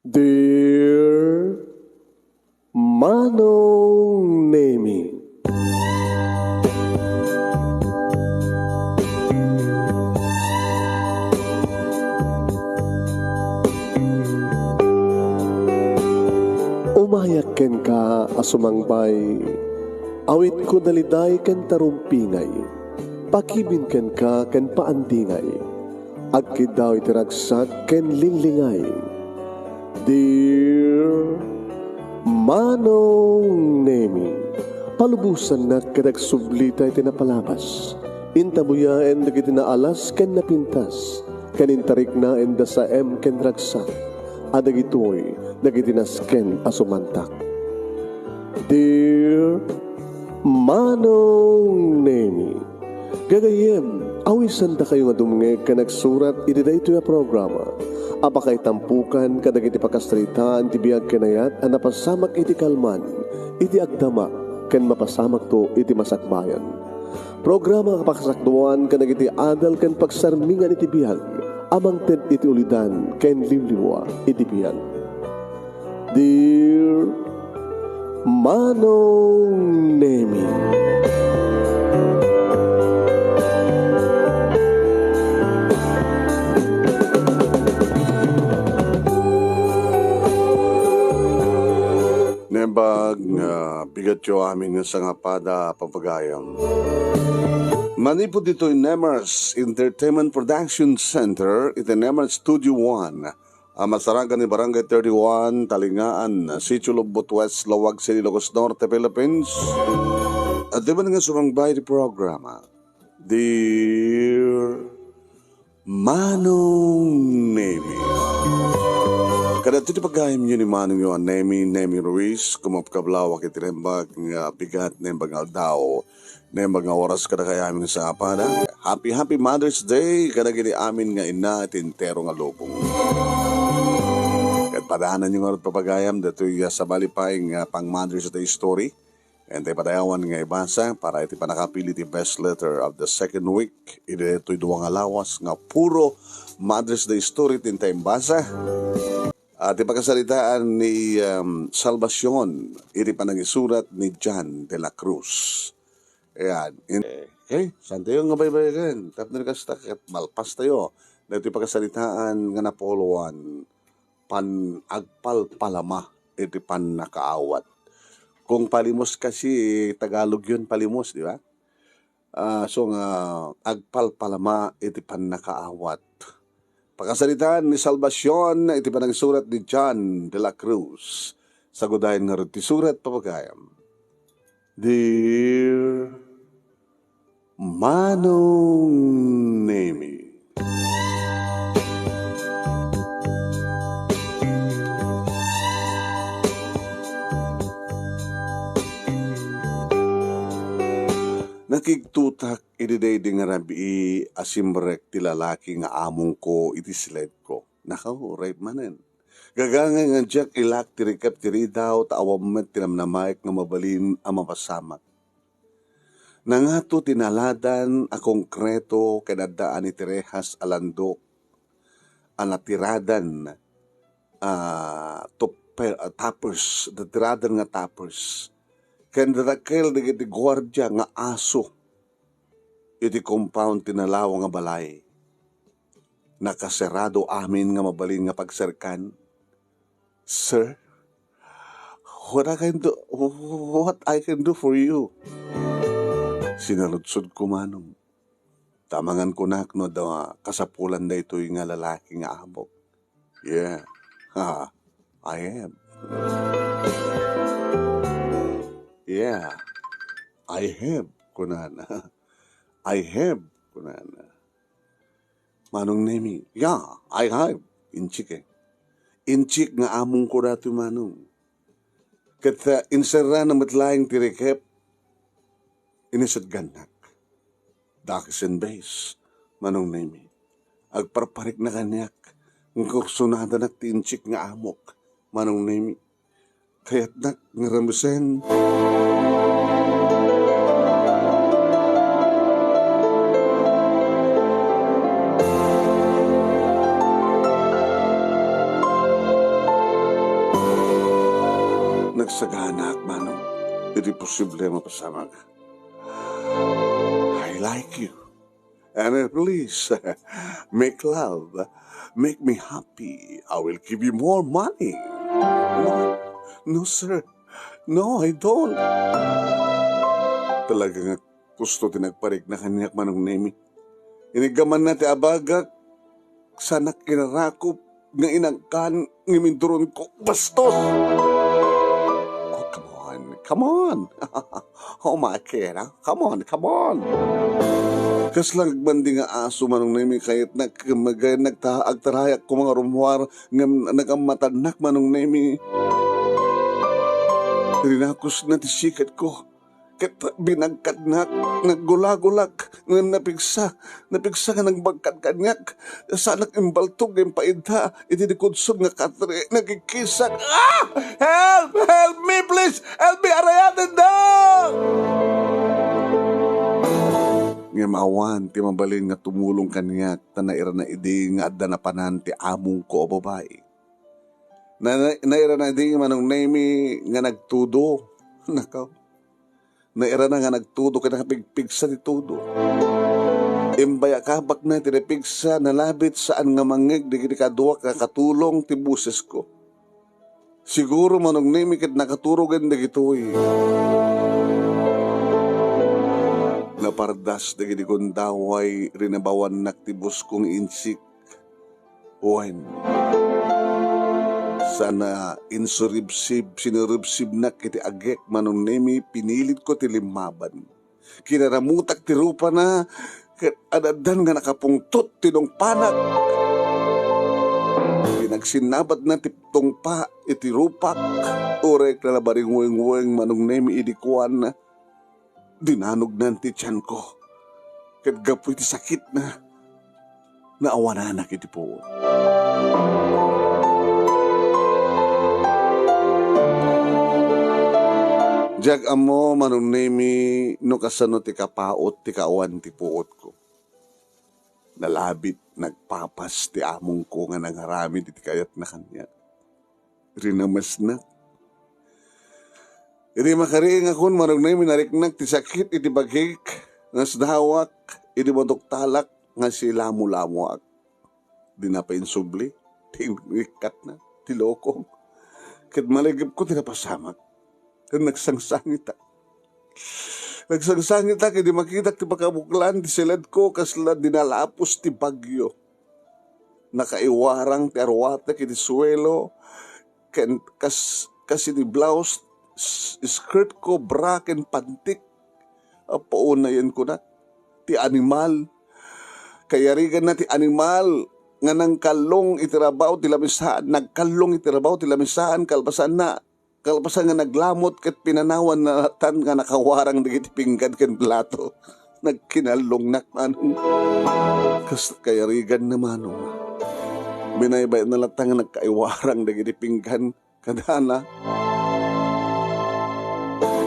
Dear Manong Nemi, umayak ken ka asumangbay, awit ko daliday ken tarumpingay, pakibin ken ka ken paandingay, agkid daw itiragsak ken linglingay. Dear Manong Nemi, palubusan na kadagsublita iti napalabas, intabuya en dagiti naalas ken napintas, kanintarik na en sa ken ragsak, adagitoy dagiti nasken asumantak. Dear Manong Nemi, gagayem, awisan da kayo nga dumngeg ka nagsurat iti daytoy a programa. Apakay tampukan kadagiti pakasritaan ti biag kenayat a napasamak iti kalman, iti agdama, ken mapasamak to iti masakbayan. Programa kapakasakduan kadagiti adal ken pagsarmingan iti biag, amang ted iti ulidan ken liwliwa iti biag. Dear Manong Nemi, Nembag nga bigat yo amin nga sangapada papagayam. Manipod dito in Nemars Entertainment Production Center, iti Nemars Studio 1, masaragan ni Barangay 31, Talingaan, Sitio Lubot West, Lawag City, Ilocos Norte, Philippines. At di ba nga sumangbay di programa? Dear Manong Nemi, kada ito pagkayam nyo ni Manong yun, Nemi Ruiz, kumapkablawak itinembag nga bigat, nembag aldaw, nembag nga oras kada kayam nga sa apada. Happy Mother's Day, kada gini amin nga ina at intero nga lubong. At padahanan nyo nga rin papagayam, dito sa balipay nga pang Mother's Day story. And tayo padayawan nga ibasa para iti panakapili ti best letter of the second week. Ito'y duwang alawas nga puro Mother's Day story tintay basa. At ipagkasalitaan ni Salvacion, iti panangisurat ni John de la Cruz. Ayan. Saan tayo nga baybayagan? Tap na kastak at malpas tayo. Ito ipagkasalitaan nga napoluan, agpalpalama, iti nakaawat. Kung palimos kasi, Tagalog yun, palimos, di ba? So nga, agpalpalama, iti nakaawat. Pagkasalitaan ni Salvacion, iti panangsurat ni John de la Cruz. Sagudahin nga rin ti surat papagayam. Dear Manong Nemi, nakigtutak ididay di nga rabi asimrek ti lalaki nga among ko iti sled ko. Nakaw, right manen. Gaganga nga jack ilak tirikap tiridaw taawamet tinamnamayek nga mabalin ang mapasamak. Nangato tinaladan a konkreto kadadaan ni Terehas Alandok anatiradan tappers, natiradan nga tappers. Kandarakil digiti gwardya nga aso iti compound tinalaw nga balay. Nakaserado amin nga mabalin nga pagserkan. Sir, what I can do for you? Sinaludsod ko manong. Tamangan ko na no kasapulan da ito'y nga lalaki nga amok. Yeah, I am. Yeah, I have, kunana. I have, kunana. Manong Nemi, yeah, I have. Inchik Inchik nga among ko dati manong. Kata insera na matlaing tirikep, inisad ganak. Dakis and base, Manong Nemi. Agparparik na kanyak, ng kursunada na ti inchik nga amok, Manong Nemi. Kaya't ngaramusen. sagana manong, hindi posible mapasama ka. I like you. And please, make love. Make me happy. I will give you more money. No, no sir. No, I don't. Talaga nga gusto tinagparik na kanyak manong nemi. Inigaman na ti abagak, sana kinarakop nga inangkan ngiminduron ko. Bastos! Oh, come on. Oh, my kid, huh? Come on. Kaslang bandi nga aso manong nemi kahit nagtaagtarayak ko mga rumwar nga nagamatanak manong nemi. Rinakos na ti sikat ko. Kat binagkat na, naggulagulak, napigsa ka nagbagkat kanyak, sanak imbaltog yung paidha, itinikunsob nga katre, nagikisak, Help me please! Help me, arayatin daw! Nga maawan, ti mabalin nga tumulong kanyak, naira na idi nga adda na panan ti among ko o babae. Naira na idi manong nemi nga nagtudo, nakaw. Naira na nga nagtudo ka nakapigpigsa ni tudo. Imbaya kabak na tinapigsa nalabit saan nga mangig di kaduwa ka katulong ti buses ko. Siguro manong nemi kat nakaturugan na gitoy. Napardas na gini kong daway rinabawan naktibus kong insik. Wen. Sana sinuribsib na kiti agek manong nemi pinilit ko ti limaban. Kinaramutak ti rupa na adadan nga nakapungtot ti nung panak. Pinagsinabat na ti tungpa iti rupak. Urek na labaring weng manong nemi idikuan na. Dinanog na ti tiyan ko. Kat gapoy ti sakit na. Naawanan na kiti po. Jag amo manong nemi no kasano ti kapaot ti kawan ti puot ko. Nalabit nagpapas ti among ko nga nangarami ti kayat na kanya. Rinamas na. Iti makariing akon manong nemi nariknak ti sakit iti bagik nga sadawak iti batok talak nga si lamu-lamu ak. Di na painsubli ti ikat na ti lokong. Kat maligip ko tinapasamak. Nagsangsangita. Kaya di makita ti pakabuklan ti silad ko kasla dinalapos ti bagyo. Nakaiwarang ti arwata kiti suelo kasi ti blouse skirt ko bra ken pantik. Paunayan ko na ti animal. Kayarigan na ti animal nga nagkalong itirabaw ti lamisaan kalpasan nga naglamot ket pinanawan na tan nga nakawarang digiti pinggad ken plato. Nagkinalong nakmanong. Kas kayarigan na manong. Binaybay na latang nga nagkaiwarang digiti pinggan kadana.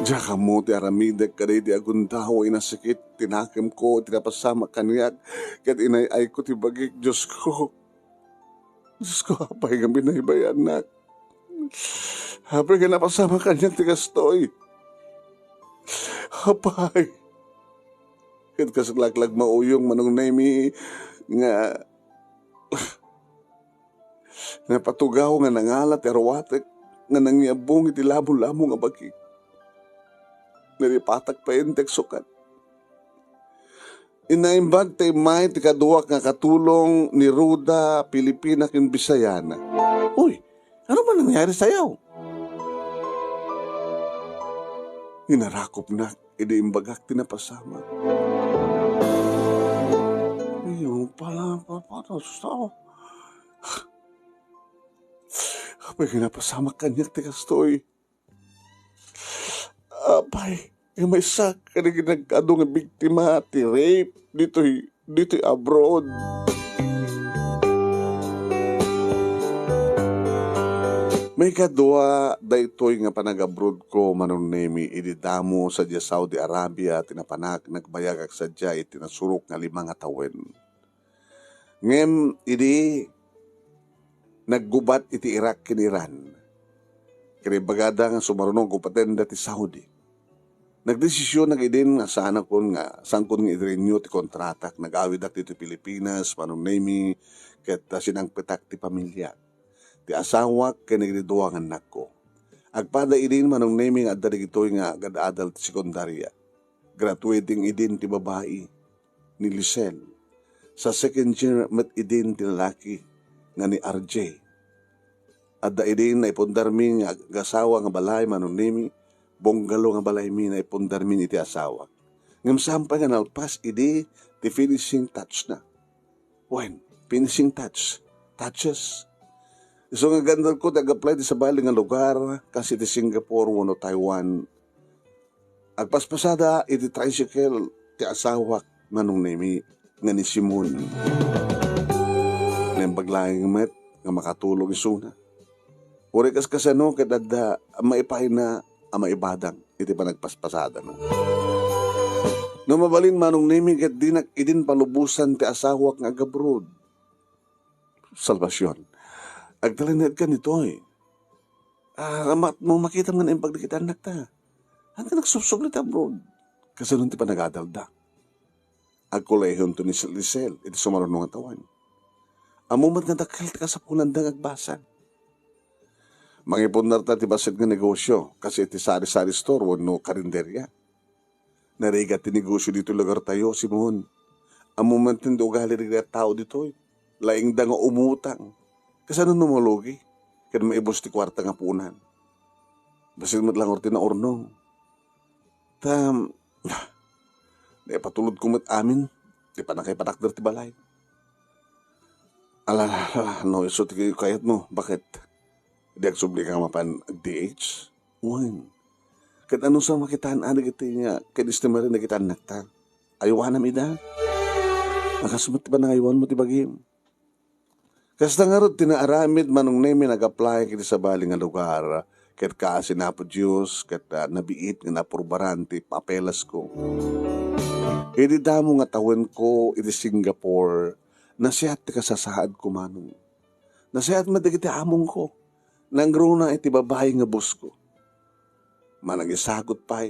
Diya mo ti aramidek kaday ti agundaw inasakit tinakim ko tinapasama kanyak ket inayay ko ti bagik Diyos ko apay nga binaybayan na. Hapay ka napasama kanyang tigastoy. Hapay. Kat kasaglaglag mauyong manong nemi nga napatugaw nga nangalat erwatek nga nangyabong iti lamo-lamo nga bagi. Naripatak pa yung teksukat. Inaimbag tayo may tikaduwak nga katulong ni Ruda, Pilipina kin Bisayana. Uy, ano ba nangyari sa'yo? Inarakop na, idiimbagak tinapasama. Yung pala, paano, apay kinapasama kanyak tikastoy. Apay, yung may sak, ginagado nga biktima, ti rape, dito'y abroad. May kadua daytoy nga panag-abroad ko manong nemi ididamo sa Saudi Arabia tinapanak nagbayag ak sadya iti nasurok nga 5 nga tawen. Ngem idi naggubat iti Iraq ken Iran. Kaya bagada nga sumarunong ko patenda ti Saudi. Nagdesisyon nag-idin nga sana kon nga sangkon nga i-renew ti kontratak. Nag-awid ak dito Pilipinas, manong nami, ket sinang petak ti pamilya. Ti asawak kay nagdiduwa nga anak ko. Agpada idin manong nami nga adda digitoy nga gad-adal ti sekundarya. Graduating idin ti babae ni Lisel. Sa second year met idin ti lalaki nga ni RJ. Adda idin na ipundar mi nga gasawa nga balay manong nami, bonggalo nga balay mi na ipundar mi iti asawa. Ngam sampay nga nalpas idi ti finishing touch na. When? Finishing touches. So nga gandal ko nag-apply di sa bali nga lugar kasi ti Singapore wano Taiwan. Agpaspasada iti tricycle ti asawa manong nami nga ni Simon. Nang baglayang met nga makatulong isuna. Uri kasano kadada maipay na maibadang iti pa nagpaspasada no. No mabalin manong nami ket idin palubusan ti asawak nga agabrod. Salvasyon. Agtalinad ka nito eh. Makita nga na yung pagdikitan na ta. Hanggang nagsubsublit abroad. Kasi nun ti pa nagadalda. Agkulehon to ni Lisel, iti sumarunong ang tawan. Amumat nga dakal ka sa punandang agbasan. Mangipon na ti basit nga negosyo, kasi iti sari-sari store, wano karinderya. Nariga ti negosyo dito lugar tayo, Simon. Amumat hindi ugali rin tao dito eh. Laing da nga umutang. Kasi ano numulugi? Kaya maibos ti kwarta nga punan. Basit mat lang orti na ornong. Di patulod kumit amin. Di pa nakaipatakder ti balay. No, iso ti kayat mo. Bakit? Di agsubli ka mapan DH? Uwan. Kat ano sa makitaan anig iti nga, kadistima rin nakitaan nakta. Ayuanam ida. Nakasumit ba na ayuan mo ti bagim? Kasta nga rin tinaaramid manong nemi nag-apply kiti sa bali nga lugar. Ket kasi na po Diyos, ket nabiit nga napurbaran ti papelas ko. Idi damo nga tawen ko iti Singapore, nasiyat ti kasasaad ko manong. Nasiyat madigiti among ko, nanggro na iti babae nga bus ko. Managisagot pa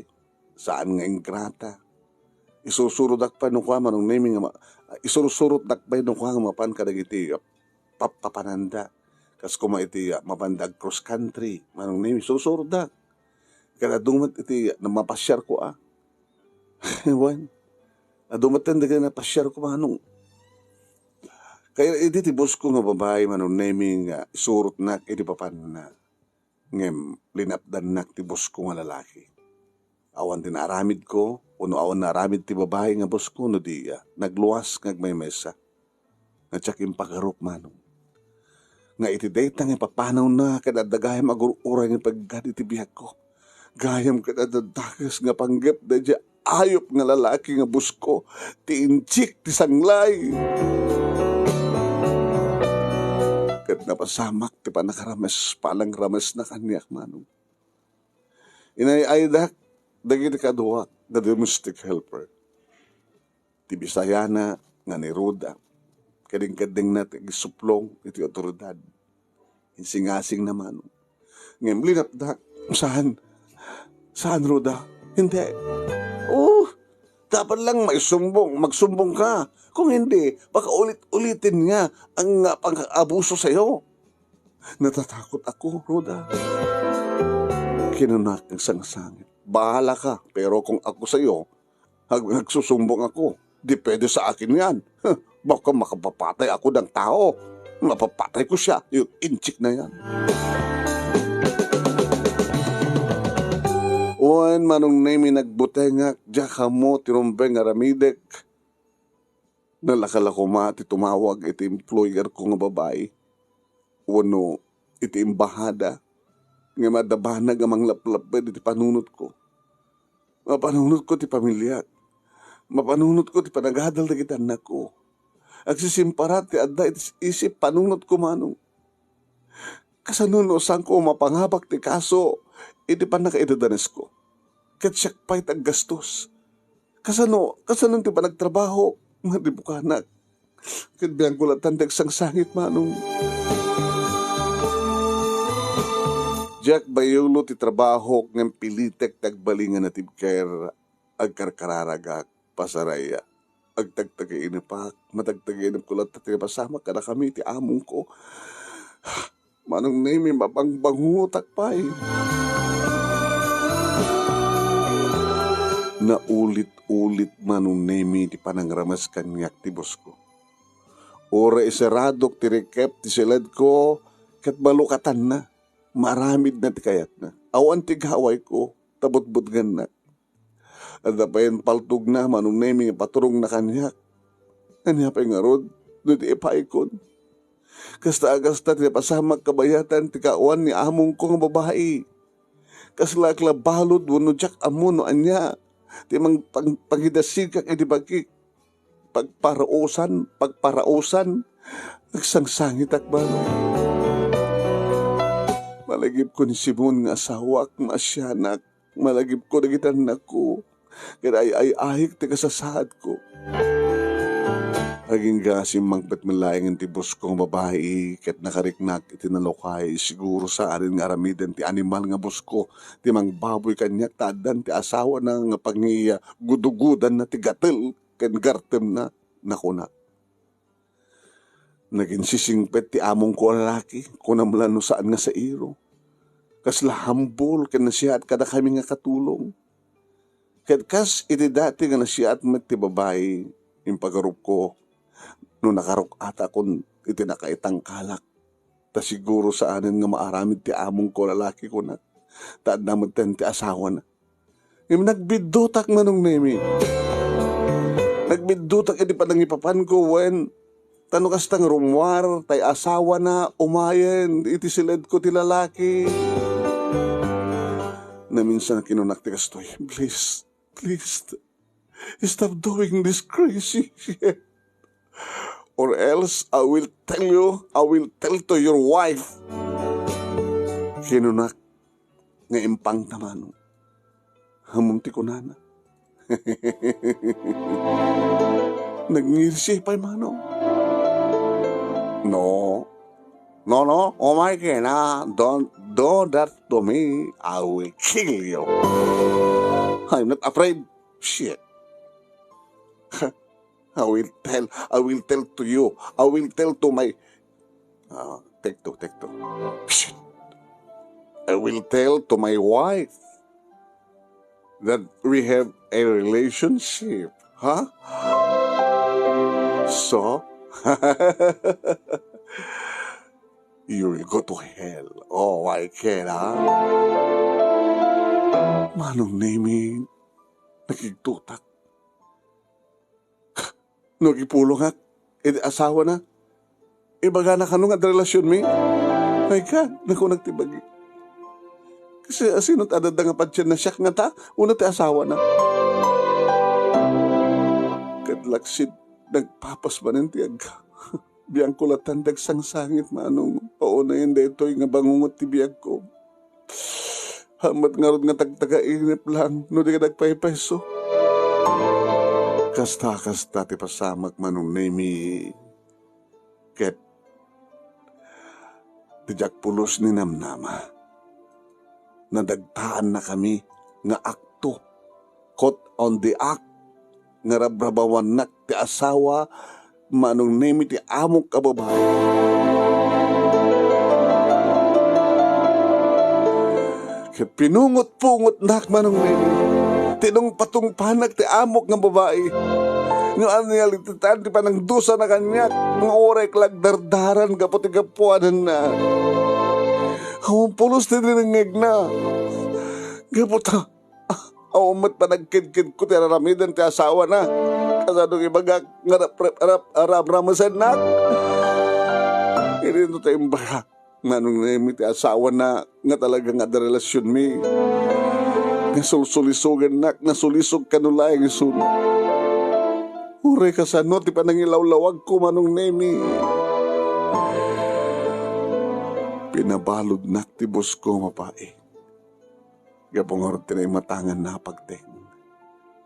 saan nga ingrata. Isusurudak pa nung kwa manong nemi nga, isurusurot dakbay nung kwa nga mapan kadagiti papananda. Kas kuma iti mapandag cross country. Manong nemi, susurda. Kaya dumat iti mapasyar ko Ewan. Dumat na na pasyar ko manong. Kaya iti tibos ko nga babae manong nemi nga isurot nak iti papan na. Ngem linapdan nak tibos ko nga lalaki. Awan din aramid ko. Uno awan na aramid ti babae nga bos ko no di nagluwas ngagmay mesa. Nga tsaking pagarup manong. Nga iti daytang ipapanaw na kadadagayam agururay nga paggadi ti bihag ko. Gayam kadadadagas nga panggap da dya ayop nga lalaki nga busko ti inchik ti sanglay. Kat napasamak ti panakarames palang rames na kanyak manong. Inayaydak dagiti kaduwak na domestic helper. Ti Bisayana nga ni Ruda. Kading-kading natin isuplong iti otoridad. Insingasing naman. Ngayon, linapdak. Saan? Saan, Ruda? Hindi. Dapat lang magsumbong ka. Kung hindi, baka ulit-ulitin nga ang pang-abuso sa'yo. Natatakot ako, Ruda. Kinunak ng sangsangit. Bahala ka, pero kung ako sa'yo, nagsusumbong ako, di pwede sa akin yan. Baka makapapatay ako ng tao. Mapapatay ko siya. Yung inchik na yan. Uwan manong nemi nagbutengak. Diyak mo tirumbeng aramidek. Nalakala ko mati tumawag iti employer ko nga babae. Uwano iti imbahada. Nga madabanag amang laplap iti panunot ko. Mapanunot ko ti pamilya. Mapanunot ko ti panagadal na kita anak ko. Agsisimparat ti adda isip panunot ko manong. Kasanuno sang ko mapanghabak ti kaso iti panakaidadanes ko. Ket siyak pa'y taggastos. Kasano ti panagtrabaho nga di bukanak. Ket biyang kulatan dagsang sangit manong. Jack bayulo ti trabaho ng pilitek tagbalingan na tibker agkarkararagak pasaraya. Agtagtagainipak, matagtagainip ko lang tatay pasama ka na kami ti among ko. Manong name mabangbangutak pa eh. Naulit-ulit manong name ti panangramas kanyak ti boss ko. Ora isaradok ti rekep ti silad ko kat balukatan na. Maramid na ti kayat na. Awan ti gaway ko, tabot-butgan na. At dapayan paltog na manong name paturong na kanyak. Kanya pa nga rod, doon ipaikon. Kasta-kasta ti pasamag kabayatan ti kawan ni among ko nga babae. Kaslakla balod wano jak amon no anya. Ti mang paghidasigak iti bagik. Pagparausan, nagsangsangit akbalo. Malagip ko ni Simon nga asawak, masyanak. Malagip ko nagitan na ko. Kaya ay ti kasasad ko. Aging gasim mangpet malayang ti bus kong babae ket nakariknak iti nalokay siguro sa arin nga aramiden ti animal nga bus ko ti mangbaboy kanyak tadan ti asawa na nga pangiya gudugudan na ti gatel ken gartem na nakunak. Naging sisingpet ti among ko lalaki kunamlan no saan nga sa iro. Kasla hambol ken nasihat kada kami nga katulong. Ket kas iti dati nga nasihat met ti babae impagarup ko no nakarok ata kun iti nakaitang kalak. Ta siguro sa anin nga maaramid ti among ko lalaki ko na. Taad naman ti asawa na. Yung nagbiddutak manong nemi. Nagbiddutak iti panangipapan ko when tano kastang rumwar tay asawa na umayen iti silid ko ti lalaki. Na minsan kinunak ti kastoy. Please, stop doing this crazy shit. Or else I will tell to your wife. Kinunak nga impang tamano. Hamunti ko nana. Nagngirsi pa mano. No, oh my God, don't do that to me. I will kill you. I'm not afraid. Shit. I will tell to you. I will tell to my... take two. Shit. I will tell to my wife that we have a relationship. Huh? So? You will go to hell. Oh, I can, ha? Manong name nakigtutak. No, gipulong ha. Asawa na. Ibaga na kanong at relasyon mi. My God, naku nagtibagi. Kasi asinot adad nga padsyan na siyak nga ta. Una ti asawa na. Kadlaksid, nagpapas ba ng tiyag. Biyang kulatan dagsangsangit manong. Oo na yun deto'y nga bangungot ti biyag ko. Hamat nga ron nga tagtaga-inip lang. No di ka nagpaypeso. Kasta ti pasamak manong nemi. Ket ti pulos ni namnama. Nadagtaan na kami nga akto. Caught on the act. Nga rabrabawan nak ti asawa manong nemi ti amok kababae. Ket pinungot-pungot nak manong nemi. Tinong patong panak ti amok nga babae. Nga aniyalititan ti panang dusa na kanyak. Nga orek lagdardaran kapot igapuanan na. Hawang pulos ti dinangig na. Kapot ha. Awamat pa nagkid-kid ko ti aramidan ti asawa na. Kasadong ibagak nga ramasan na. Hindi ito tayong baga. Manong nemi ti asawa na nga talaga nga da relasyon mi. Nga sulsulisugan nak, nga sulisog kanulay ang isun. Ure ka sa no, ti panangilawlawag ko manong nemi. Pinabalod nak ti bus ko mapae. Gapong tinay matangan na pagteng.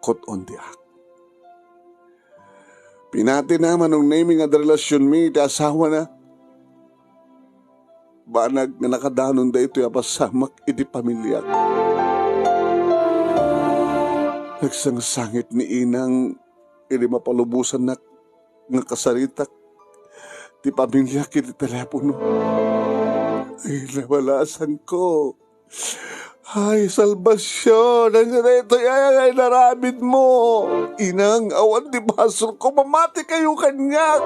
Caught on the act. Pinati na manong nemi nga relasyon mi, ti asawa na. banag nga nakadanon da ito yapasamak iti pamilya. Nagsangsangit ni inang iti mapalubusan na nga kasaritak ti pamilya kiti telepono. Ay, nawalasan ko. Ay, salbasyon. Nandiyan na ito ay naramid mo. Inang, awan di basol ko. Mamati kayo kanya.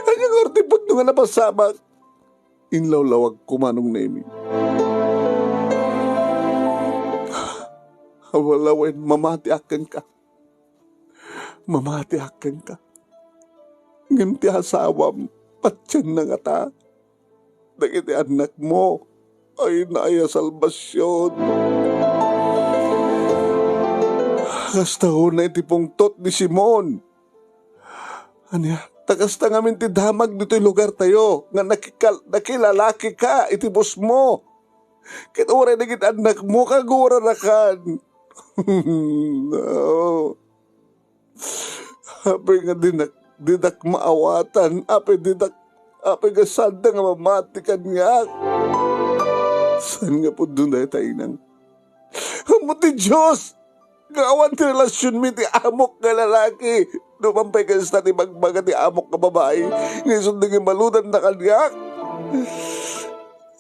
Ay, ang ortipot nung nga napasamak. Inlawlawag ko manong nemi. Awalawin, mamati akan ka. Mamati akan ka. Nganti asawam, patyan na nga ta. Dagiti anak mo. Ay, naaya salbasyon. Kasta ho na itipong tot ni Simon. Anya, takasta ngamin ti damag dito'y lugar tayo. Nga nakilalaki ka, itibos mo. Kituray na anak mo, kagura na kan. No. Apay nga didak maawatan. Apay nga sanda nga mamati kanyak. Saan nga po doon na tainang? Hamuti Diyos! Gawan ti relasyon mi ti amok nga lalaki. Dumampay ka sa ti magbaga ti amok nga babae. Ngayon naging maludan na kanyak.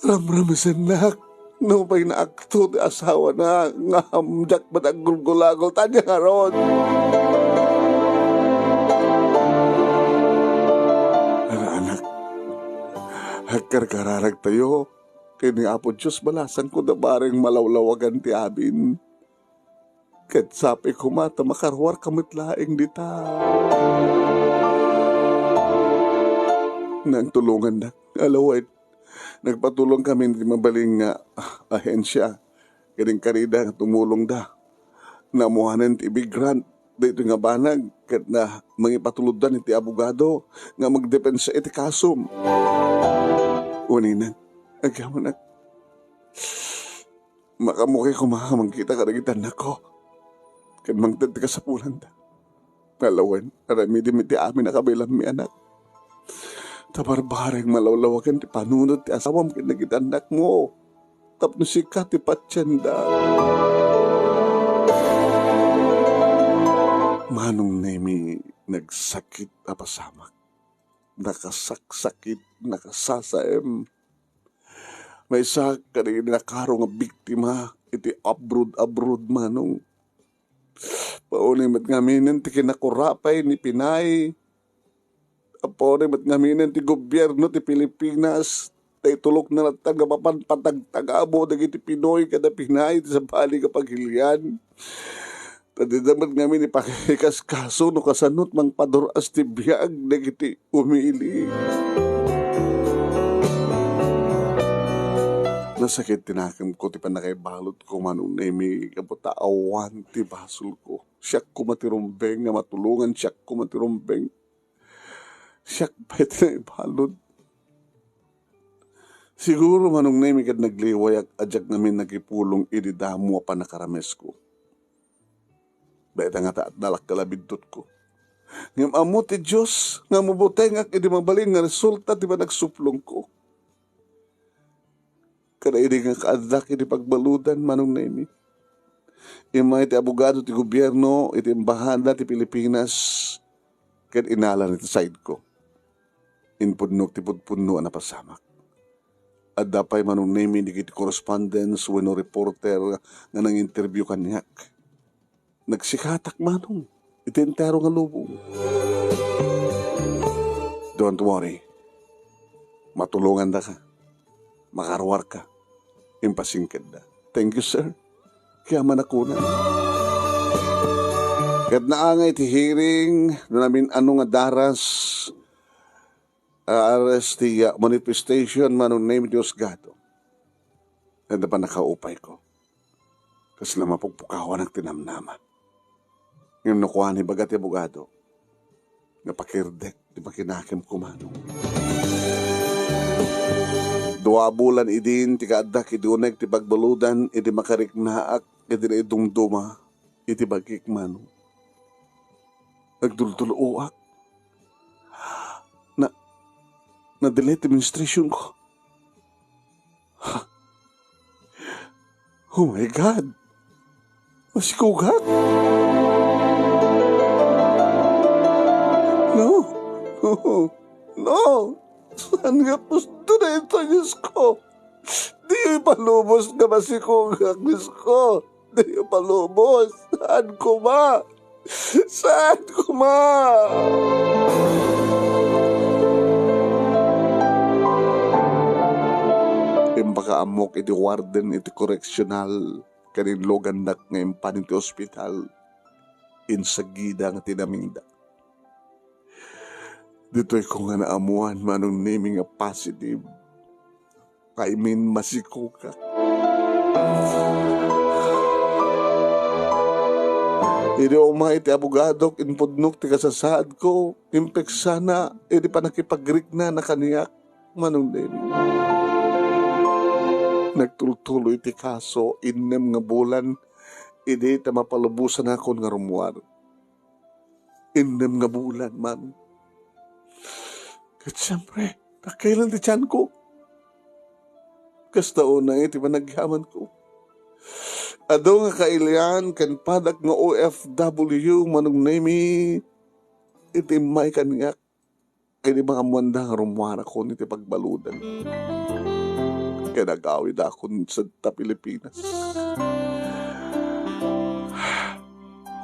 Ramramasan nak. No pa'y naakto ti asawa na. Nga hamjak ba't ang gulgulagol. Tanya nga ron. Anak, hagkarkararag tayo. Kini Apo Diyos balasan ko na bareng malawlawagan ti abin. Kat sapi ko mata makarwar kamit laing dita. Nang tulungan na, alawait. Nagpatulong kami di mabaling ahensya. Kining karida nga tumulong da. Namuhanan ti big grant. Dito nga banag. Kat na mangipatuludan iti abogado. Nga magdepensa iti kasum. Uninan. Agyaman at makamukay ko makamangkita karagitan na ko. Kan mangtad ka sa pulan da. Nalawan, aramidi-miti amin na kabilang mi anak. Tabarbareng malawlawagan ti panunod ti asawam kinagit anak mo. Tapno sikat ti patyanda. Manong nemi nagsakit apasamak. Nakasaksakit, nakasasaem. May isa kanina nakaro nga biktima iti abroad manong. Paunay mat ngaminin ti kinakurapay ni Pinay. Paunay mat ngaminin ti gobyerno ti Pilipinas. Tay tulok na natagapapan patagtagabo dagiti Pinoy kada Pinay sa bali kapag hilyan. Tadidamat ngamin ipakikas kaso no kasanot mang paduras ti biyag dagiti umili. Nasakit tinakam ko ti panakaibalot ko manong nemi kaputa awan ti basol ko. Siyak ko matirumbeng nga matulungan, siyak ko matirumbeng. Siyak pa iti naibalot. Siguro manong nemi kad nagliway adyak namin nagipulong ididamo pa nakarames ko. Baita nga taat nalak kalabidtot ko. Ngam amo ti Diyos, nga mabuteng ak idi mabaling nga resulta ti ba nagsuplong ko. Kada idi nga kaadak iti pagbaludan manong nemi. Ima iti abogado ti gobyerno, iti embahada ti Pilipinas, ket inalan iti side ko. Inpudnok ti pudpunno na pasamak. At dapay manong nemi di kiti correspondence wenno reporter nga nang interview kanyak. Nagsikatak manong, iti entero nga lubong. Don't worry. Matulungan da ka. Makarwar ka. Impasingkad da. Thank you, sir. Kaya manakunan. Kat naangay ti hearing na namin ano nga daras arrest ti manifestation manong name Diyos gato. Ganda pa nakaupay ko. Kasi na mapugpukawan ang tinamnama. Ngayon nakuha ni bagat ti abogado. Napakirdek, di pakinakim kumanong. 2 bulan idin, ti kaadak, iti unek, ti pagbaludan, iti makariknaak, iti na idumduma, iti bagik manong. Nagdultuluak. Na-delete administration ko. Oh my God! Masikugat? No! No! No! Saan nga pusto na ito, Diyos ko? Di palubos ka masikugak, Diyos ko. Di palubos. Saan ko ma? Saan ko ma? Impakaamok iti warden iti koreksyonal kanin logandak ngayon pa iti ospital insagida nga tinamingda. Dito'y ko nga naamuan manong naming a positive kaimin masikuka. Hindi o mga iti abogadok inpudnok ti kasasaad ko impeksana hindi pa nakipagrik na kaniyak manong naming. Nagtultuloy ti kaso, inem nga bulan, hindi ta mapalubusan ako nga rumuar. Inem nga bulan, man. At siyempre, nakailan ti tiyan ko. Kastaon na iti managyaman ko. Ado nga kailian, kan padak nga OFW, manong nami, iti may kaniyak. Hindi mga muanda nga rumuar ako niti pagbaludan. Kaya nag-awid ako sa Pilipinas.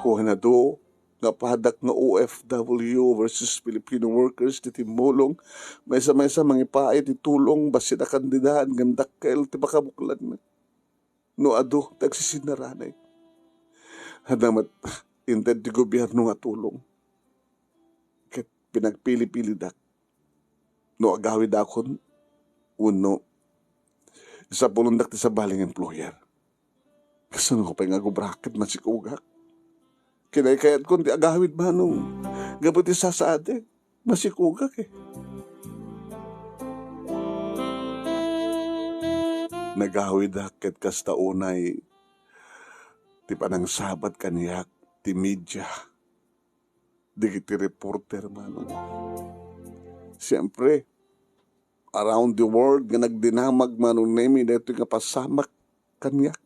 Kuha na do, nga padak nga OFW versus Filipino workers, ti timulong, maysa-maysa mangipait ti tulong, basi na kandidaan, gandak kail, ti makabuklan na. No ado, tagsisinaranay. Hadamat, inted ti gobyerno nga tulong. Kat pinagpili-pili dak. No agawid ako, uno, sa pulundak ti sa baling employer. Kasan ko pa nga bracket masikugak. Kinaykayat ko ti agawid manong. Gabot ti sasaade. Masikugak eh. Nagawid akit kasta unay ti panang sabat kaniyak ti media. Di ti reporter manong. Siyempre, around the world nga nagdinamag manong nemi dito nga pasamak kanyak.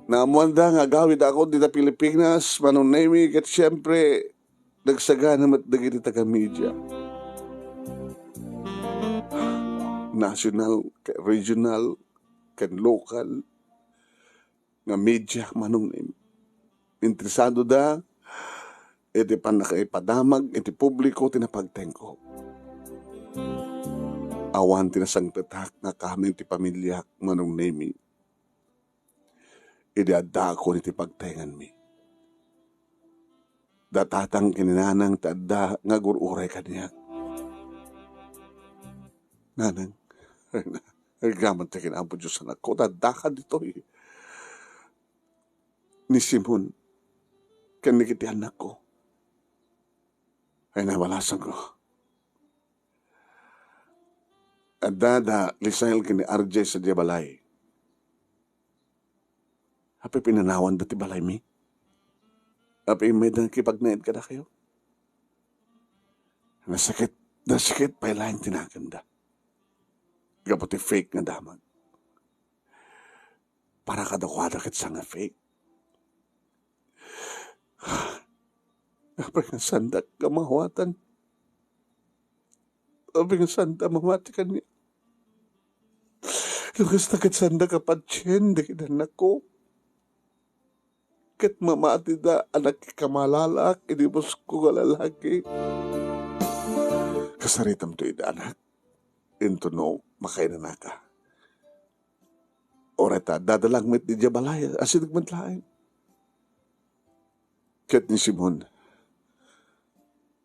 Namuanda nga gawid ako dito Pilipinas manong nemi kat siyempre nagsagana mat dagiti taga-media. National, regional, kan local nga media manong nemi. Interesado da iti panakaipadamag iti publiko tinapagtengko. Awan tinasangpetak nga kami ti pamilya manong nemi. Idiadda ako niti pagtengan mi. Datatang kininanang tadda nga gururay kaniya. Nanang, gaman ti kinampo Diyos anak ko, tadda ka dito eh. Ni Simon, kanikiti anak ko. Ay nawalasan ko. Adada, lisail kini RJ sa Diabalay. Api pinanawan dati balay mi? Api may nakipagnaid ka na kayo? Nasakit pa ilang tinaganda. Gaputi fake nga damag. Para kadakwada kit sa nga fake. Api nga sandak kamahawatan. Api nga sanda mamati ka niya. Lukas na katsanda kapag tiyan, dakidan ako. Kat mamati da anak kamalalak, inibos ko kalalaki. Kasaritam to ida anak. Into no, makainan na ka. Oreta, dadalang mit di Diabalaya, asin nagmantlain. Kat ni Simon,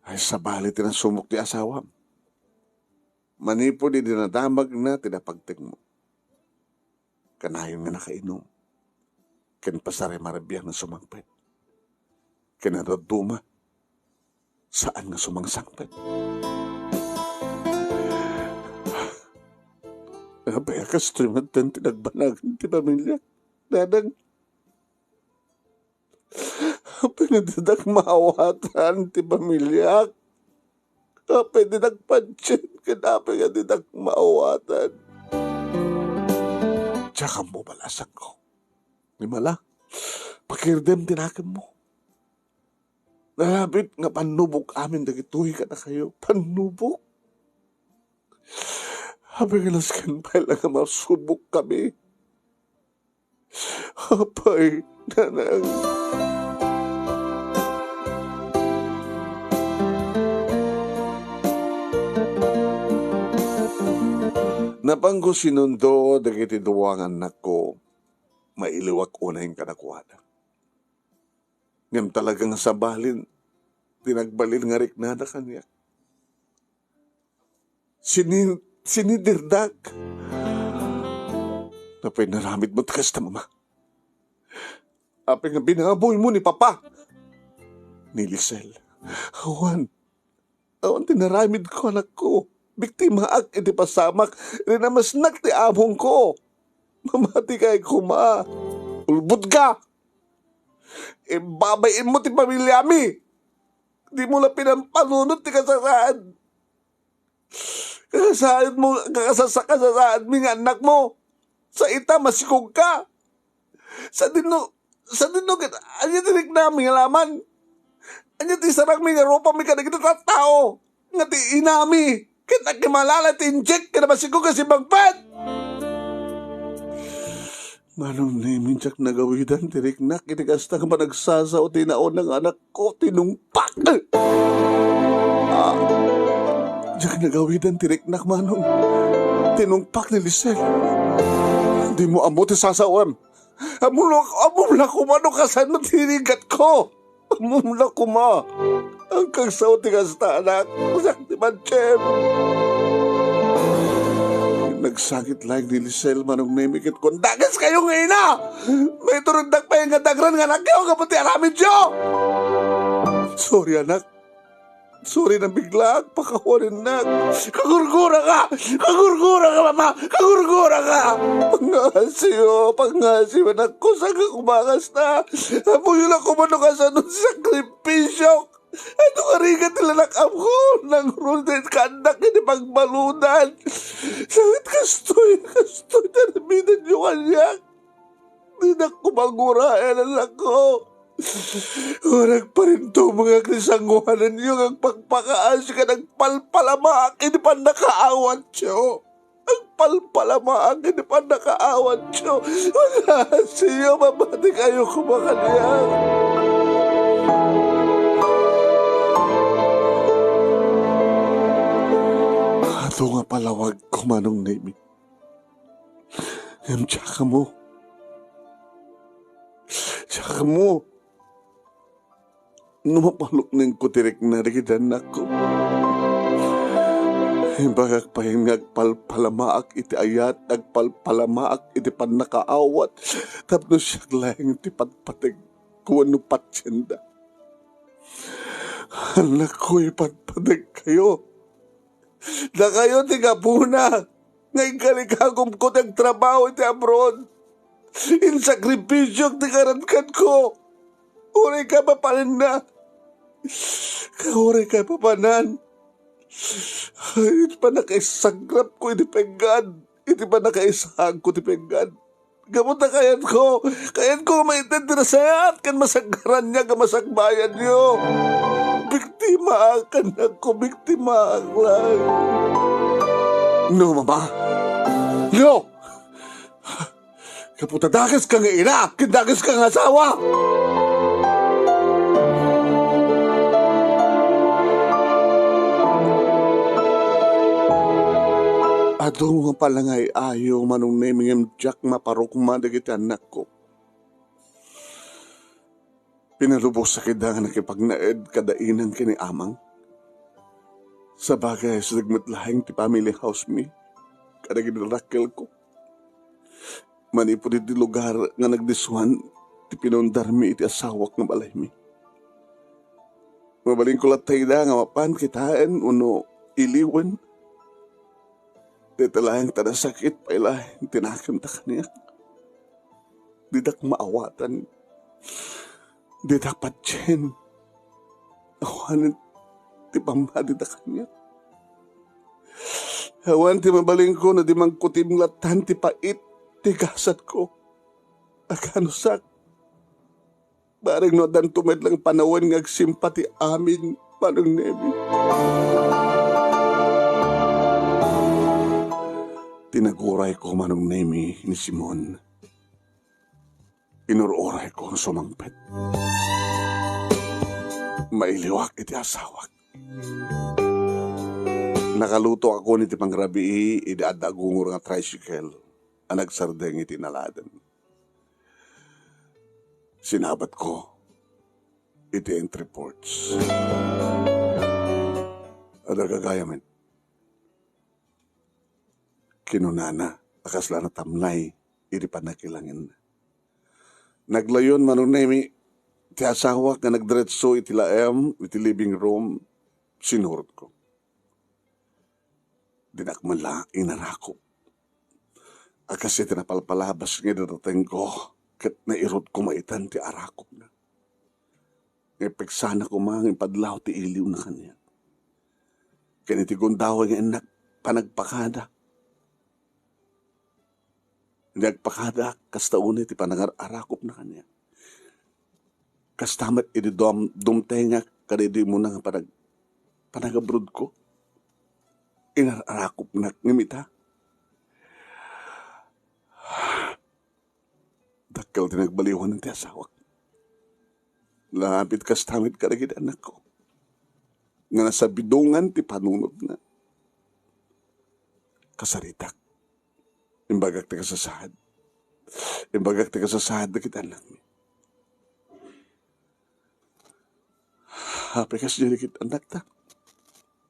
ay sabali tinasumok di asawam. Manipo di dinadamag na tinapagting mo. Kanayon nga nakainom. Ken pasare marabiyang na sumangpet. Ken nadaduma. Saan nga sumangsangpet? Abaya ka streamatan tinagbanagan ti pamilya. Dadang. Apay nga dadak maawatan ti pamilya. Apay dinak pansyan. Apay nga dinak maawatan. Tsaka mo balasan ko. Di mala, pakirdem tinakan mo. Nalabit nga panubok amin dagituhi ka na kayo. Panubok? Habang ilaskan pa lang nga masubok kami. Apay, nanang. Napanggo sinundo dagiti duwang anak ko, mailiwak unay kanakuha. Ngam talagang sabalin, pinagbalin nga rik na kanya. Sinidirdak. Napay naramid mo takas na mama. Apay nga binaboy mo ni Papa. Ni Lisel. Awan tinaramid ko anak ko. Biktima ak iti pasamak. Rinamasnak ti among ko. Mamati kay kuma. Ulbud ka. Babayin mo ti pamilya mi. Di mo lang pinampanunod ti kasasaan. Kasasaan mi nga anak mo. Sa ita masikog ka. Sa dino anya tirik namin alaman. Anya ti sarang mi nga ropa mi ka na kita tao. Nga ti inami. Kita kimalala ti inject ka na masikog ka si Bagpat. Manong naminjak nagawidan tirik nak. Itikasta ka pa nagsasa o tinaon ng anak ko. Tinumpak. Diyak nagawidan tirik nak manong. Tinumpak ni Lisel. Di mo amo ti sasawam. Amula kumano kasan mo tinigat ko. Amula kuma. Ang kagsaw ti kasta anak. Sakti man, Chem. Nagsakit lang ni Lisel manong nemikit ko. Dagas kayo nga ina! May turundak pa yung gadagran nga anak kayo kapati aramid siyo! Sorry anak. Sorry na bigla. Pakawarin na. Kagurgura ka! Kagurgura ka, mama! Kagurgura ka! Pangasiyo anak ko. Saan ka kumakas na? Amoy lang kumano ka sa nung sakripisyo. Ano ka rin ka tilalakam ko? Nang rundin ka anak hindi pagbalunan. Sakit kastoy na nabinan yung kanyak. Hindi na kumangurayan anak ko. Urag pa rin to mga krisanguhanan nyo ang pagpakaas ka ng palpalamaak hindi pa nakaawat siyo. Ang palpalamaak hindi pa nakaawat siyo. Wala siyo, mabati kayo kumakaliyan. Ato nga palawag ko manong name. Tsaka mo. Numapalok ng kutirik na rikidan ako. Bagak pa yung nagpalpalamaak iti ayat, nagpalpalamaak iti panakaawat. Tapos siya lang iti patpatig kung ano patsyenda. Anak ko ipatpatig kayo. Na kayo tigapuna. Ngayon kalikagom ko ng trabaho iti abroad. In sakripisyo ti karankan ko. Uray ka pa panin na. Kauray ka pa panan. Iti pa nakaisagrap ko iti penggan. Iti pa nakaisahag ko iti penggan. Gamot na kayan ko. Kayan ko maitindi na sayat. Kan masagaran niya, kamasagbayan niyo. Biktima ka na ko. Biktima lang. No, mama. No! Kaputadagas ka nga ina. Kindagas ka nga asawa. Ato nga pala nga ayaw manong naming Jack maparukma dagiti anak ko. Pinalubos sa kidang nakipagnaed kadainan kini amang. Sa bagay sa nagmatlahing ti family house mi, kada ginrakil ko. Manipod iti lugar nga nagdisuan, ti pinundar mi iti asawak nga balay mi. Mabaling ko latay da nga mapan kitaan uno iliwan. Dito lang tanasakit pa ilahin tinakam ta kaniya. Didak maawatan. Didak patyen. Awanan ti pamadi ta kaniya. Awan ti mabaling ko na di mangkutim latan ti pait. tigasat ko. Akano sak. Baring no dan tumad lang panawon ng simpati amin, Manong Nemi. Tinaguray ko, Manong Nemi, ni Simon. Inururay ko ang sumangpet. Mailiwak iti asawak. Nakaluto ako niti pangrabi, idaadagungur nga tricycle, ang nagsardeng iti naladan. Sinabat ko, iti entry ports. Adagagayamen. Kinunana, akasla na tamnay, iti panakilangin. Naglayon, Manong Nemi, ti asawa nga nagdiretso iti laem, iti living room, sinurot ko. Dinakmala, inarakop. Akasi tinapalpalabas nga darating ko, kat nairot ko maitan ti arakop na. Ngayon ko mga padlaw ti iliw na kanya. Kaniti gundawa nga enak, panagpakada. Nagpakada, kastaunay ti panangarakop na kanya. Kastamat iti dumtenga, kadidi mo na nga panagabrod ko. Inarakop na ngimita. Dakkel tinagbaliwan ng ti asawak. Lapit kastamit karagid anak ko. Nga nasa bidungan ti panunod na. Kasaritak. Imbagak ti kasasahad. Imbagak ti kasasahad na kita anak mi. Happy kas dyan kita anak ta.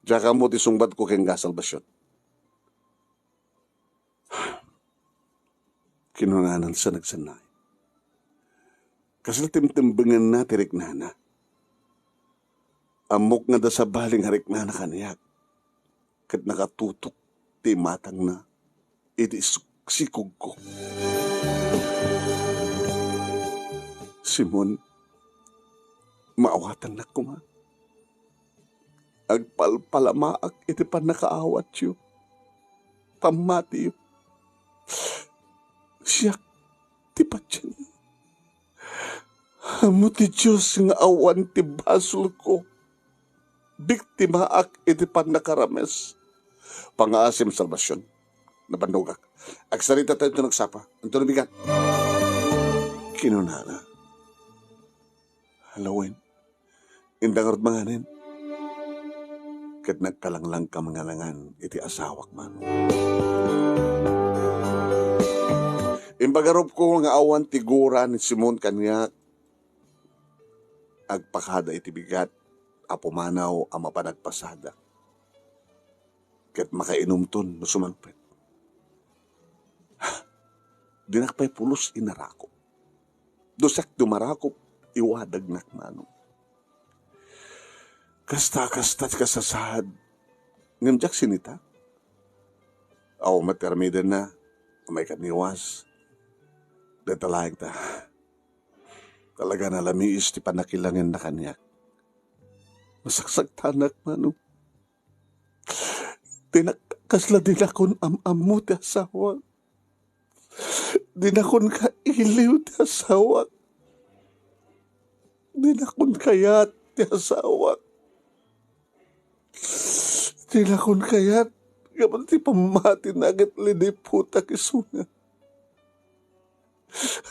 Diyan mo ti sungbat ko keng gasalbasyon. Kinunanan sa nagsanay. Kasal timtimbangan na tirik nana. Amok nga da sa baling harik nana kaniyak. Kat nakatutok ti matang na iti sikog ko. Simon, maawatan na kuma. Agpalpalamaak iti panakaawat yu. Pamati yu. Siyak, ti patyan. Amo ti Diyos nga awan ti basol ko. Biktima ak iti panakarames. Pangaasim salvasyon. Nabandogak. Agsarita tayo ito nagsapa. Ito nabigat. Kinunana. Halawin. Indangarot manganin. Kat nagkalanglang ka mangalangan iti asawak man. Imbagarop ko nga awan tigura ni Simon kanya agpakada iti bigat apumanaw ang mapanagpasada. Kat makainumton no sumangpet. Dinakpay pulos inarakop. Dusak dumarakop iwadag nakmanong. Kasta-kasta't kasasahad. Ngamjak sinita. Aw matermiden na. May kaniwas. Datalayag ta. Talaga na lamiis ti panakilangin na kanyak. Masaksagtanak manong. Kasla din akong am-amu ti asawa. Din akong kailiw ti asawa. Din akong kayat ti asawa. Din akong kayat. Gaman ti pamati nagit liniputa kisuna.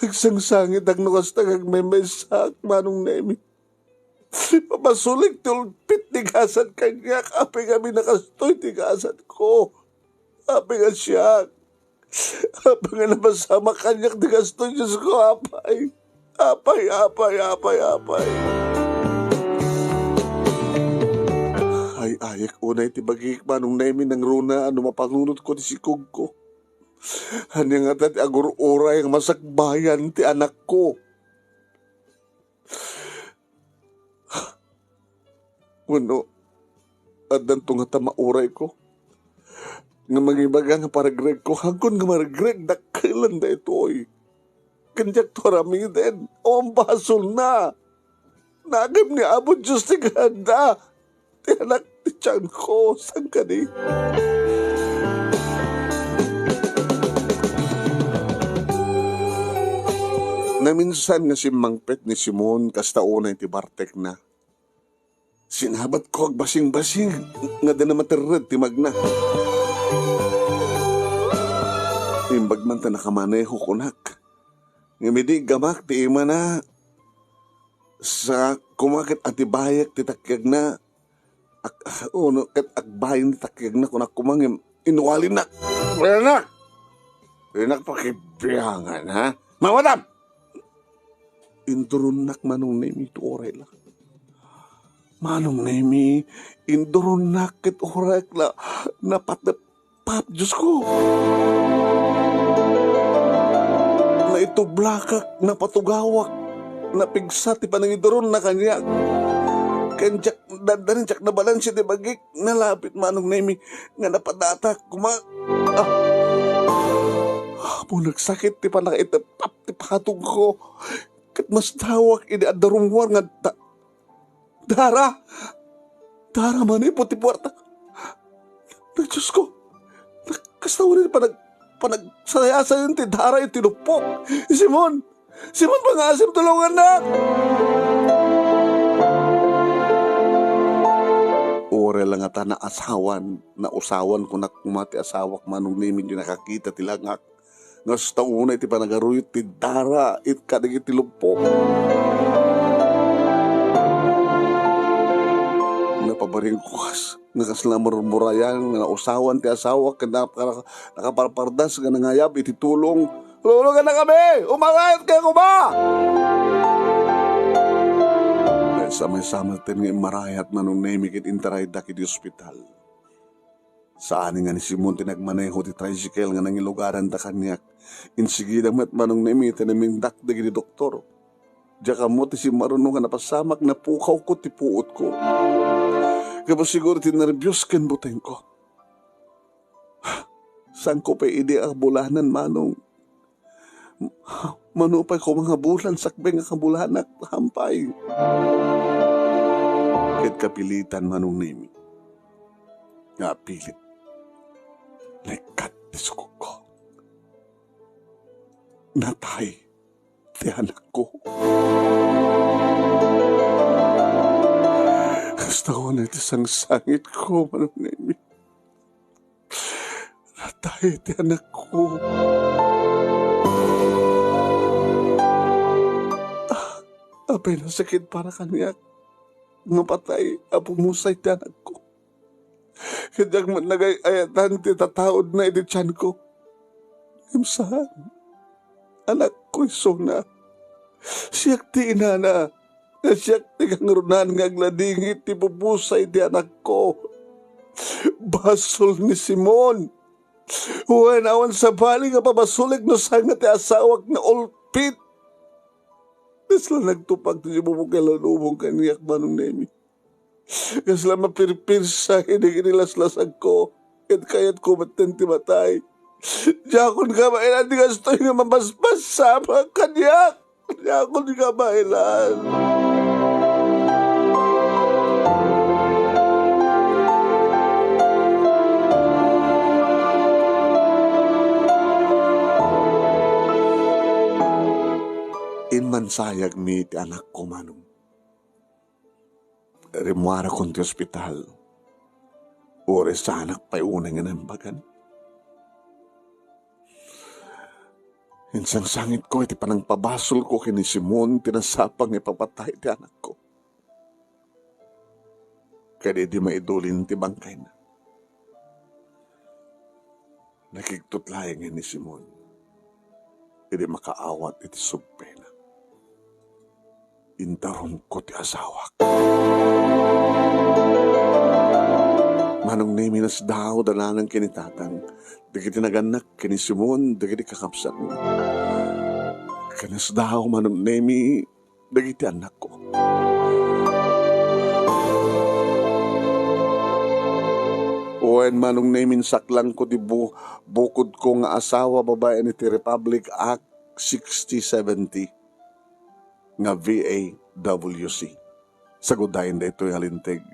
Agsangsangit ang nakastag agmemesak Manong Nemi. Papasulik tulpit tigasan kanya. Api kami nakastoy tigasan ko. Api nga siya. Api nga napasama kanyak tigastoy. Diyos ko, apay. Apay. Ay, ayak unay ti bagik Manong Nemi ng runa ano mapanunod ko ti sikog ko. Hani nga tati agur-uray ang masakbayan ti anak ko. Wano, adan to nga tamauray ko. Nga magibaga nga paragreg ko, hanggon nga maragreg, dakilan da ito Kanjak to rami din, o ang basol na. Nagam ni Abo Diyos ti ganda. Ti anak ti tiyan ko, saan ka ni? Na minsan nga si Mangpet ni Simon kasta unay ti Bartek na. Sinabat ko ag basing-basing nga da na materred ti magna. Imbag man ta nakamaneho kunak. Nga midi gamak ti ima na sa kumakit atibayak ti takyag na kat akbayin ti takyag na kunak kumang inuwalin na. Rinak pakibiyangan ha. Mawadam! Indurunak manong nemi ito oray lang. Manong nemi, indurunak ito oray lang. Napatapap, Diyos ko. Na ito blakak, napatugawak, napigsat, ipanangidurun na kanya. Kanjak, dadarin, tsak na balansi, di bagik, nalapit manong nemi, nga napadatak, nagsakit, ti pa nakaitapap, ti pakatog ko. Kat mas tawak, ini adarungwar nga Dara man puti puwarta. Na Diyos ko, nakastawa rin panagsayasa yun, ti Dara yung tinupok. Simon, pangasim, tulungan na. Ore lang ata na usawan ko na kumati asawak manong nimin yung nakakita tilangak. Nga sa tauna iti panagaruyot ti Dara it kadag iti lumpok. Napabaring ko nakasla murmurayan nga usawan ti asawa nakaparpardas nga nangayab iti tulong. Lulugan na kami! Umangayat kayo ko ba? Samay-samay tin nga marayat manong nemikit intaray daki di ospital. Saan nga ni Simon tinagmaneho ti tricycle nga nangilugaran da kanyak. Insigida met manong nemi tinaming dakdag di doktor. Diya mo ti si marunong nga napasamak na pukaw ko ti puot ko. Kaya siguro tinervyos ken buteng ko. Saan ko pa ide ang bulanan manong? Manupay ko mga bulan sakbeng nga kabulanak hampay. Ket kapilitan manong nemi. Nga pilit. Lekat ti sukok ko. Natay ti anak ko. Kasta ko na iti sangsangit ko, manong nemi. Natay ti anak ko. Apay na sakit para kanyak. Nga patay, apumusay ti anak ko. Kaya man nagayayatan ti tataod na iti tiyan ko. Imsahan, anak ko iso na. Siyak ti inana. Na siyak ti kangurunan nga agladingit ti pupusay ti anak ko. Basol ni Simon. Huwag awan sa bali nga pabasulik no sanga ti asawak na ulpit. Kasla nagtupag ti bubukailan kaniyak manong nemi. Kasla mapirpirsa hinilaslasag ko. Kat kayat ko matenti matay. Diyakon ka mailan di gasto nga mabasbas sa mga kanyak. Diyakon ka mailan. Inmansayag mi ti anak ko manong. Rimuara kong ti ospital. Ore sa anak pa'y unang nga nambagan. Insang sangit ko, iti panang pabasol ko kini Simon, tinasapang ipapatay ti anak ko. Kaya di maidulin ti bangkay na. Nakigtutlayang ni Simon. Hindi makaawat iti subpena. Intaron ko ti asawak. Manong nemi nas daw dalanang kinitatang. Dagiti naganak kini Simon, dagiti kakapsat mo. Kanas daw manong nemi, dagiti anak ko. Oen manong nemi saklang ko di bukod ko nga asawa babae ni ti Republic Act 6070. Nga VAWC. Sagudayin na ito'y halinteg.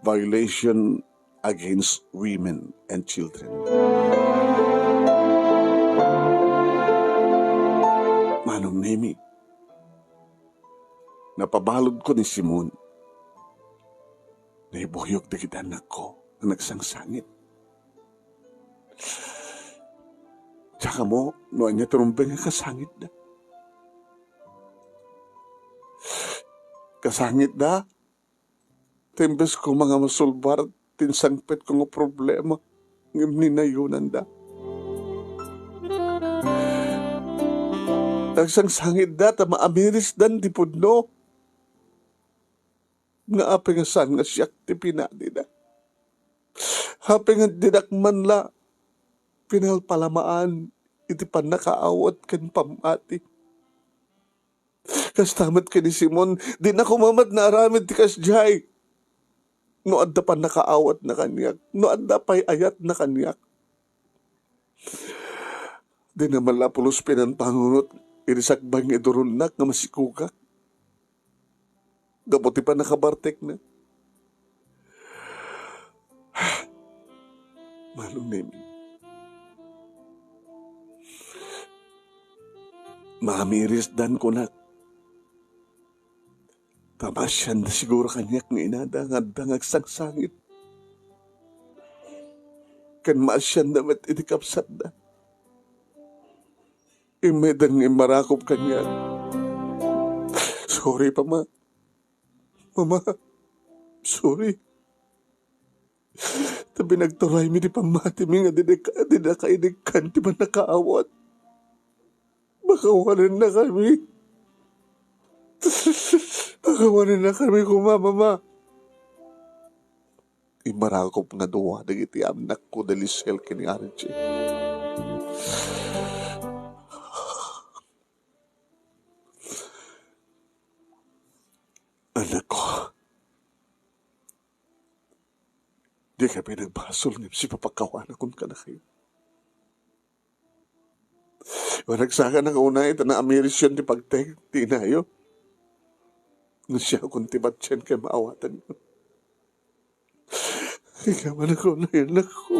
Violation against women and children. Manong nemi, Napabalod ko ni Simon. Naibuyog na kita anak ko na nagsangsangit. Tsaka mo, noon niya turumbeng nga kasangit na. Kasangit na. Timbes ko mga masulbar, tinsangpet ko nga problema. Ngam ninayunan da. Nagsangsangit da, ta maamiris dan di pudno. Nga api nga saan nga siyak ti pinadi na. Hapi nga dinakman la. Pinalpalamaan, iti pan nakaawat kan pamati. Kas tamat ka ni Simon, di na kumamat na aramid ti kasjay. No adda pan nakaawat na kanyak, no adda pa'y ayat na kanyak. Di na malapulos pinanpangunot, irisakbang idurunak nga masikukak. Gabuti pa nakabartek na. Malunim. Mamiris dan ko na. Tamasyan na siguro kanyak nga inada nga dangag sangsangit. Kan maasyan na mat itikapsat na. Imedang imarakop kanyak. Sorry pa ma. Mama, sorry. Tabi nagturay mi di pamati mi nga di na kainikan di ba nakaawat. Makawanan na kami. Makawanan na kami kumamama. Imarakop nga duwa nagiti anak ko dalisel kini Archie. Anak ko. Di kami nagbasol ng si papakawanan kung ka na kayo. Wanagsaka na kaunay, ito na amiris yun di pagteng, di na yun. Nung siya kung tibat siya kay maawatan yun. Ikaw man ako na yun ako.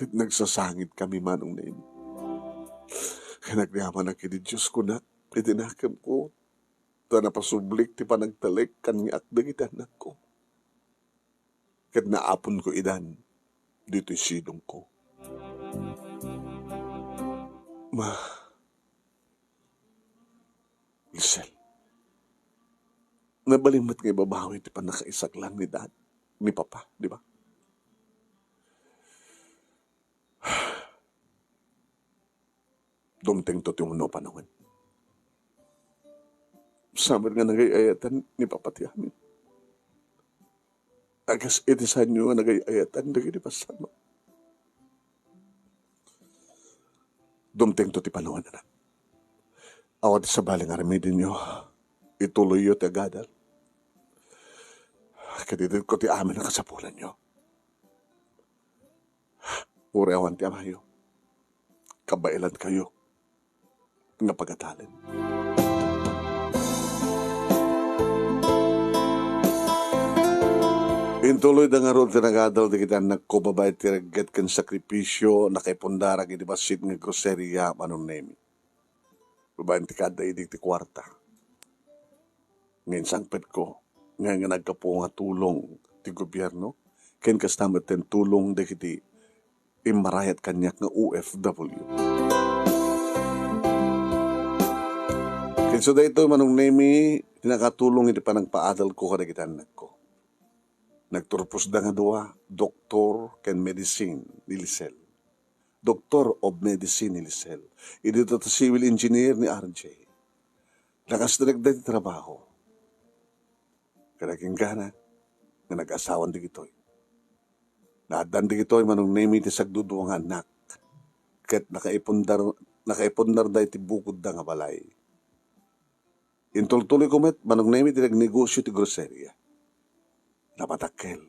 At nagsasangit kami manong na yun. Kaya nagyaman na kini Diyos ko na, itinakam ko. Ito na pasublik, ti pa nagtalik, kanyak na itanak ko. Kat naapon ko idan, dito'y silong ko. Ma, Lisel, nabalimot nga ibabawi ti pa nakaisak lang ni Dad, ni Papa, di ba? Dumteng to ti umuno panahon. Samad nga nagayayatan ni Papa ti amin. Agas itisan nyo nga nagayayatan dagi di pasama. Dumteng to ti panahon na. Awat sa baling aramidin nyo, ituloy yo ti agadal. Kadidid ko ti amin ang kasapulan nyo. Urewan ti amayo. Kabailan kayo. Nga pagatalin. Intuloy da nga ron tinagadal di kita nagkubabay tiragat kan sakripisyo nakipundara gini basit nga groceria manong nemi. Babayan ti kada idik ti kwarta. Ngayon sangpet ko nga nagkapo nga tulong ti gobyerno ken kastamat ten tulong di kiti imarayat kanyak nga OFW. Ken so da ito manong nemi tinakatulong iti panagpaadal ko kada kita anak ko. Nagturpos da nga duwa, Doctor ken Medicine ni Lisel. Doctor of Medicine ni Lisel. Idito to civil engineer ni RJ. Lakas na nagdati trabaho. Kanaking gana, na nag-asawan di kitoy. Naadan di kitoy manong name iti sagduduwang anak. Ket nakaipundar da iti bukod da nga balay. Intultuloy ko met, manong name iti nagnegosyo ti groceria. Napatakkel.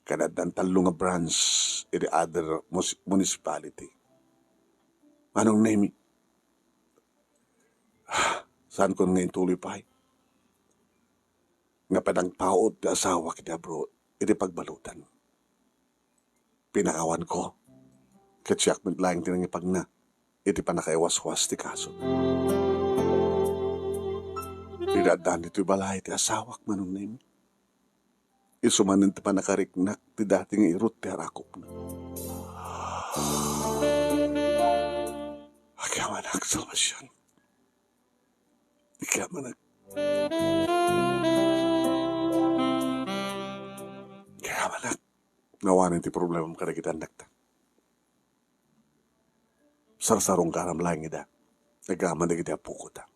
Kanadan talo nga branch in the other municipality. Anong name? Saan ko ngayon tuloy pa? Nga padang paot na asawa kita bro, iti pagbalutan. Pinakawan ko, katsiyak maglaing tinangipag na, iti pa nakaiwas-was ti kaso. Dinadaan ito'y balay ti asawak manunin. Isumanin ti panakariknak ti dating irot ti harakop na. Agyaman salvasyon. Agyaman ngawanin ti problema mo kada kita nakta. Sarsarong karam lang ida. Nagaman na kita puko ta.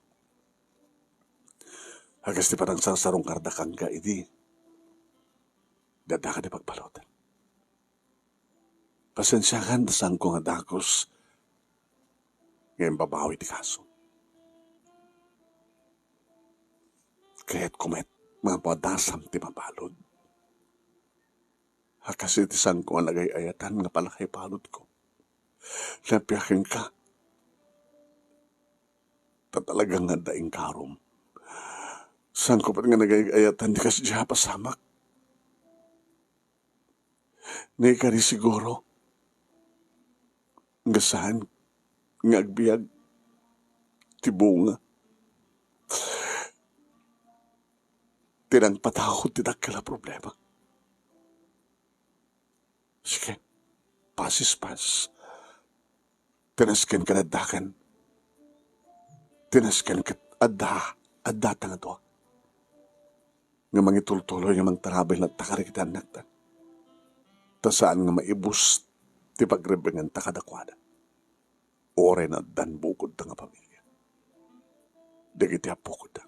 Hagas ti parang sarsarong karda kang ka idi. Dada ka di pagpalotan. Pasensyakan dasang ko nga dakos. Ngayon babawi ti kaso. Kaya't kumet mga padasam ti mabalod. Kasi tisang ko ang nagayayatan nga pala kay palod ko. Napiyakin ka. Tatalagang nga daing karom. Saan ko pa nga nagayayatan di kasi diya pasamak. Ngay ka rin siguro. Nga saan nga agbiag ti bunga. Tinang patahod ti dakila problema. Sige, pasis-pas. Tinasken ka nadakan. Tinasken ka adda nga to. Nga mangitultuloy nga mangtarabay na takarikitan nakta. Ta saan nga maibus ti pagrebengan takadakwada. Ore na dan bukod ta nga pamilya. Dagiti apukod ta.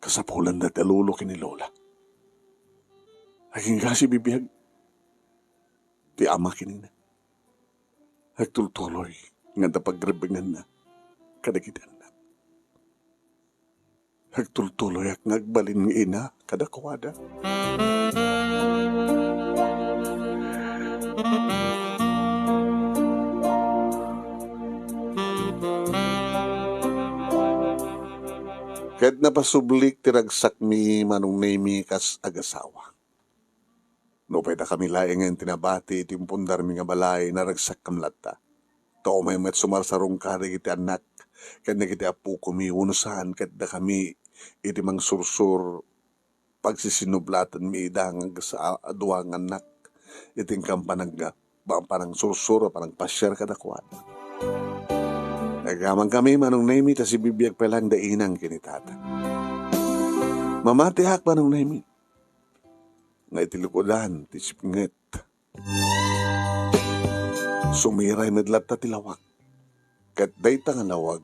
Kasapulan na talulo kini Lola. Aging kasi bibiyag. Ti ama kinina. Nagtultuloy nga napagrebengan na kadakitan na. Nagtultuloy at nagbalin ng ina kadakwada. Kahit napasublik tiragsak mi manong nemi kas agasawa. No pwede kami laing ngayon tinabati, timpundar mi nga balay, naragsak kamlata. Tao may met sumarsarong kari kiti anak, kahit na kiti apu kumi, unusahan, kahit na kami iti mang sursur, pagsisinublatan mi idang sa aduang anak, iting kampanag parang sursur, parang pasyar kadakwad. Nagaman kami manong nemi, tas ibibiyag palang dainang kinitata. Mamatihak manong nemi. Nga itilukodan, tisipinget. Sumiray medlata tilawak. Kat dayta nga lawag,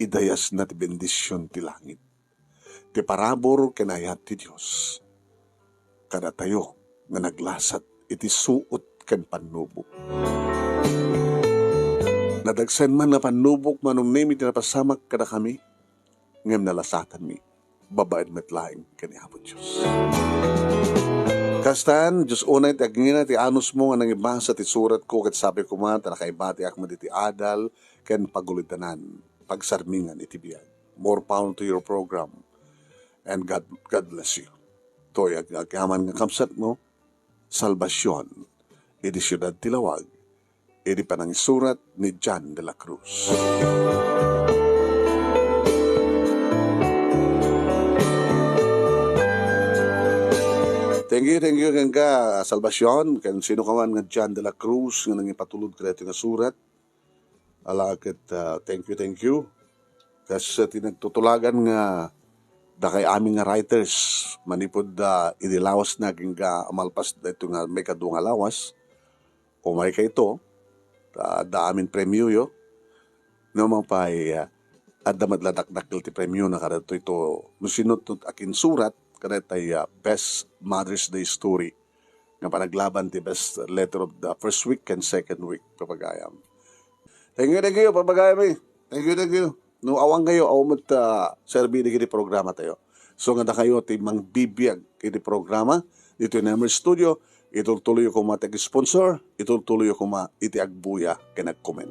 idayas na ti bendisyon ti langit. Ti parabor kenayat ti Diyos. Kada tayo nga naglasat, iti suot ken panubok. Nadagsan man na panubok manong nemi tinapasamak kada kami, ngem nalasatan mi, babaen metlaing kanihabot Diyos. Kastan, Diyos unay ti agngina ti anus mo nga nangibasa ti surat ko ket sabi ko man ta nakaibati akman iti adal ken pagulitanan pagsarmingan iti biag. More power to your program and God bless you. Toy agyaman nga kamsat mo salbasyon iti siyudad Tilawag iti panang surat ni John de la Cruz. Thank you ka salvasyon kan sino ka man nga John de la Cruz nga nangipatulod ka nga surat. Alakit thank you. Kasi tinagtutulagan nga da kay aming nga writers manipod idilawas na nga amalpas dito nga may kadung alawas o may kay ito da amin premyo yo no mapay adda madladakdakkel ti premyo na kada ito musinot akin surat kada tay Best Mother's Day Story nga panaglaban ti Best Letter of the First Week and Second Week papagayam. Thank you papagayam. Thank you. No awang kayo awmat serbi di kiti programa tayo. So nga da kayo ti mang bibiyag kiti programa dito in Emer Studio. Ituloy ko matag-sponsor, ituloy ko iti agbuya kay nag-comment.